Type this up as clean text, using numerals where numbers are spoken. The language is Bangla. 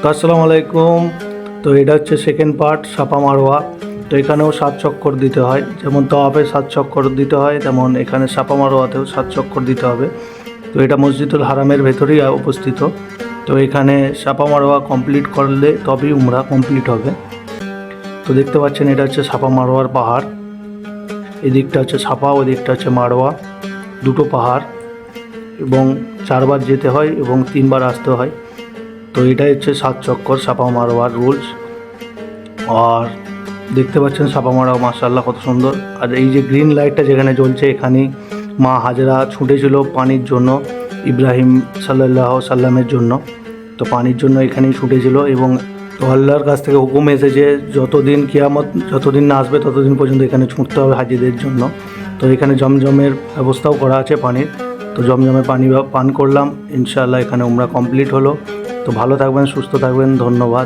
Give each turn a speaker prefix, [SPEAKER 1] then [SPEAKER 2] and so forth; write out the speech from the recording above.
[SPEAKER 1] তো আসসালামু আলাইকুম। তো এটা হচ্ছে সেকেন্ড পার্ট সাপা মারোয়া। তো এখানেও 7 চক্কর দিতে হয়, যেমন তওয়াফে 7 চক্কর দিতে হয় তেমন এখানে সাপা মারোয়াতেও 7 চক্কর দিতে হবে। তো এটা মসজিদুল হারামের ভেতরেই অবস্থিত। তো এখানে সাপা মারোয়া কমপ্লিট করলে তবেই উমরা কমপ্লিট হবে। তো দেখতে পাচ্ছেন এটা হচ্ছে সাপা মারোয়ার পাহাড়। এদিকটা হচ্ছে সাপা, ওই দিকটা হচ্ছে মারোয়া, দুটো পাহাড় এবং 4 বার যেতে হয় এবং 3 বার আসতে হয়। তো এটাই হচ্ছে 7 চক্কর সাপা মারোয়ার রুলস। আর দেখতে পাচ্ছেন সাপা মারোয়া মাশাআল্লাহ কত সুন্দর। আর এই যে গ্রিন লাইটটা যেখানে জ্বলছে, এখানেই মা হাজেরা ছুটেছিল পানির জন্য, ইব্রাহিম সাল্লাল্লাহু সাল্লামের জন্য। তো পানির জন্য এখানেই ছুটেছিল এবং তো আল্লাহর কাছ থেকে হুকুম এসেছে যতদিন কিয়ামত যতদিন না আসবে ততদিন পর্যন্ত এখানে ছুটতে হবে হাজিদের জন্য। তো এখানে জমজমের ব্যবস্থাও করা আছে পানির। তো জমজমে পানি পান করলাম, ইনশাআল্লাহ এখানে উমরা কমপ্লিট হলো। তো ভালো থাকবেন, সুস্থ থাকবেন, ধন্যবাদ।